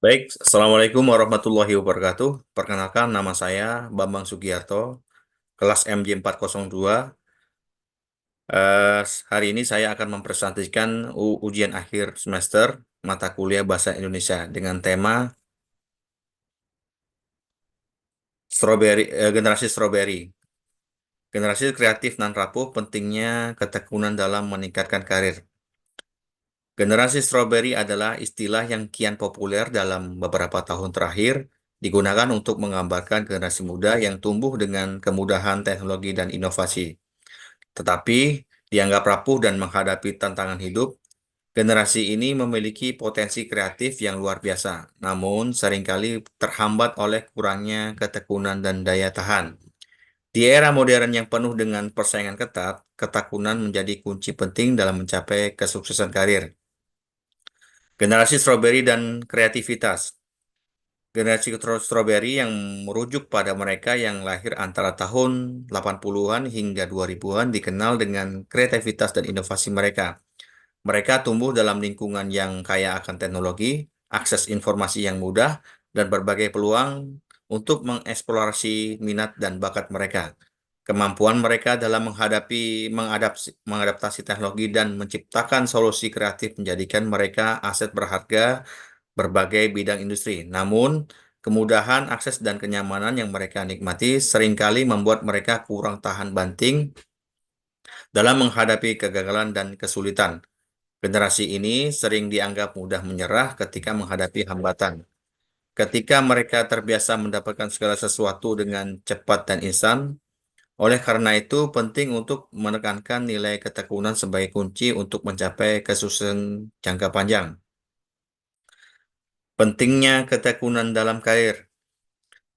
Baik, Assalamualaikum warahmatullahi wabarakatuh. Perkenalkan, nama saya Bambang Sugiarto, kelas MJ402. Hari ini saya akan mempresentasikan ujian akhir semester mata kuliah Bahasa Indonesia dengan tema generasi strawberry. Generasi kreatif dan rapuh, pentingnya ketekunan dalam meningkatkan karir. Generasi strawberry adalah istilah yang kian populer dalam beberapa tahun terakhir, digunakan untuk menggambarkan generasi muda yang tumbuh dengan kemudahan teknologi dan inovasi. Tetapi dianggap rapuh dan menghadapi tantangan hidup, generasi ini memiliki potensi kreatif yang luar biasa, namun seringkali terhambat oleh kurangnya ketekunan dan daya tahan. Di era modern yang penuh dengan persaingan ketat, ketekunan menjadi kunci penting dalam mencapai kesuksesan karir. Generasi strawberry dan kreativitas. Generasi strawberry yang merujuk pada mereka yang lahir antara tahun 80-an hingga 2000-an dikenal dengan kreativitas dan inovasi mereka. Mereka tumbuh dalam lingkungan yang kaya akan teknologi, akses informasi yang mudah, dan berbagai peluang untuk mengeksplorasi minat dan bakat mereka. Kemampuan mereka dalam mengadaptasi teknologi dan menciptakan solusi kreatif menjadikan mereka aset berharga berbagai bidang industri. Namun, kemudahan akses dan kenyamanan yang mereka nikmati seringkali membuat mereka kurang tahan banting dalam menghadapi kegagalan dan kesulitan. Generasi ini sering dianggap mudah menyerah ketika menghadapi hambatan. Ketika mereka terbiasa mendapatkan segala sesuatu dengan cepat dan instan, oleh karena itu penting untuk menekankan nilai ketekunan sebagai kunci untuk mencapai kesuksesan jangka panjang. Pentingnya ketekunan dalam karir.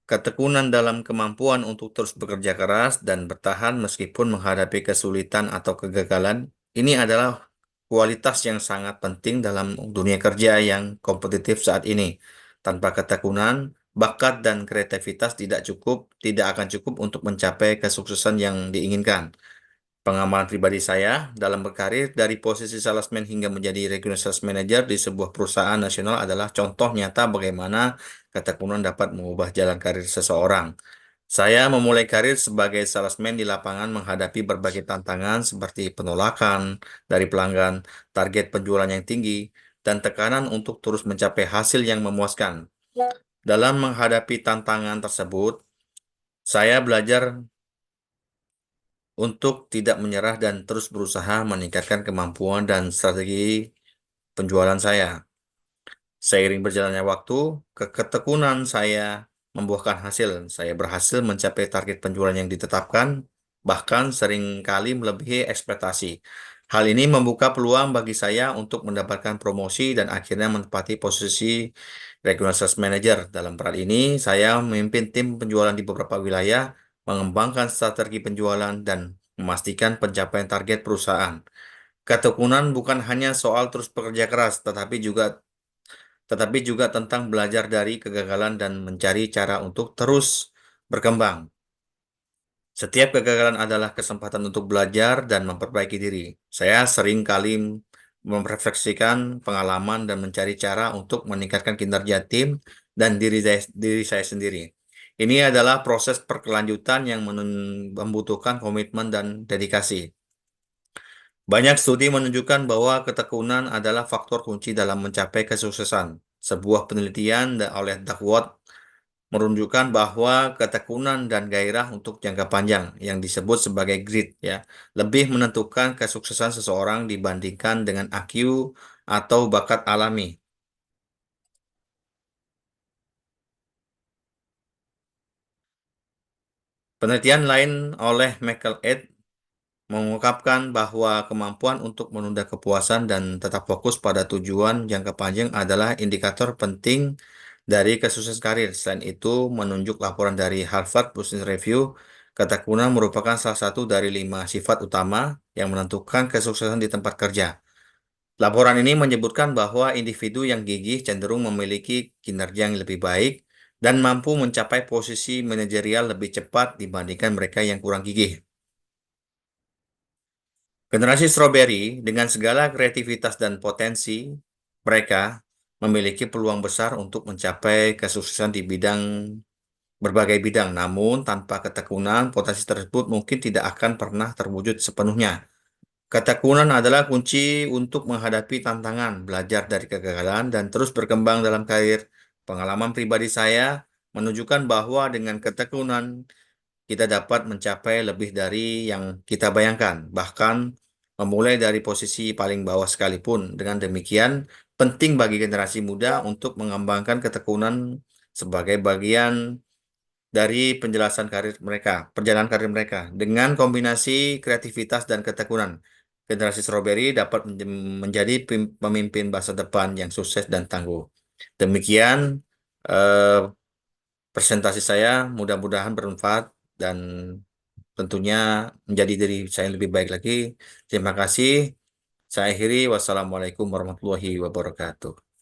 Ketekunan dalam kemampuan untuk terus bekerja keras dan bertahan meskipun menghadapi kesulitan atau kegagalan, ini adalah kualitas yang sangat penting dalam dunia kerja yang kompetitif saat ini. Tanpa ketekunan, bakat dan kreativitas tidak akan cukup untuk mencapai kesuksesan yang diinginkan. Pengalaman pribadi saya dalam berkarir dari posisi salesman hingga menjadi regional sales manager di sebuah perusahaan nasional adalah contoh nyata bagaimana ketekunan dapat mengubah jalan karir seseorang. Saya memulai karir sebagai salesman di lapangan menghadapi berbagai tantangan seperti penolakan dari pelanggan, target penjualan yang tinggi, dan tekanan untuk terus mencapai hasil yang memuaskan. Dalam menghadapi tantangan tersebut, saya belajar untuk tidak menyerah dan terus berusaha meningkatkan kemampuan dan strategi penjualan saya. Seiring berjalannya waktu, ketekunan saya membuahkan hasil. Saya berhasil mencapai target penjualan yang ditetapkan, bahkan seringkali melebihi ekspektasi. Hal ini membuka peluang bagi saya untuk mendapatkan promosi dan akhirnya menempati posisi Regional Sales Manager. Dalam peran ini, saya memimpin tim penjualan di beberapa wilayah, mengembangkan strategi penjualan, dan memastikan pencapaian target perusahaan. Ketekunan bukan hanya soal terus bekerja keras, tetapi juga tentang belajar dari kegagalan dan mencari cara untuk terus berkembang. Setiap kegagalan adalah kesempatan untuk belajar dan memperbaiki diri. Saya sering kali memrefleksikan pengalaman dan mencari cara untuk meningkatkan kinerja tim dan diri saya sendiri. Ini adalah proses berkelanjutan yang membutuhkan komitmen dan dedikasi. Banyak studi menunjukkan bahwa ketekunan adalah faktor kunci dalam mencapai kesuksesan. Sebuah penelitian oleh Duckworth menunjukkan bahwa ketekunan dan gairah untuk jangka panjang yang disebut sebagai grit ya, lebih menentukan kesuksesan seseorang dibandingkan dengan IQ atau bakat alami. Penelitian lain oleh Michael Ed mengungkapkan bahwa kemampuan untuk menunda kepuasan dan tetap fokus pada tujuan jangka panjang adalah indikator penting dari kesuksesan karir. Selain itu, menunjuk laporan dari Harvard Business Review, ketekunan merupakan salah satu dari 5 sifat utama yang menentukan kesuksesan di tempat kerja. Laporan ini menyebutkan bahwa individu yang gigih cenderung memiliki kinerja yang lebih baik dan mampu mencapai posisi manajerial lebih cepat dibandingkan mereka yang kurang gigih. Generasi strawberry dengan segala kreativitas dan potensi mereka memiliki peluang besar untuk mencapai kesuksesan di berbagai bidang. Namun, tanpa ketekunan, potensi tersebut mungkin tidak akan pernah terwujud sepenuhnya. Ketekunan adalah kunci untuk menghadapi tantangan, belajar dari kegagalan, dan terus berkembang dalam karir. Pengalaman pribadi saya menunjukkan bahwa dengan ketekunan kita dapat mencapai lebih dari yang kita bayangkan, bahkan memulai dari posisi paling bawah sekalipun. Dengan demikian, penting bagi generasi muda untuk mengembangkan ketekunan sebagai bagian dari perjalanan karir mereka. Dengan kombinasi kreativitas dan ketekunan, generasi strawberry dapat menjadi pemimpin masa depan yang sukses dan tangguh. Demikian eh, presentasi saya, mudah-mudahan bermanfaat dan tentunya menjadi diri saya yang lebih baik lagi. Terima kasih. Saya akhiri. Wassalamualaikum warahmatullahi wabarakatuh.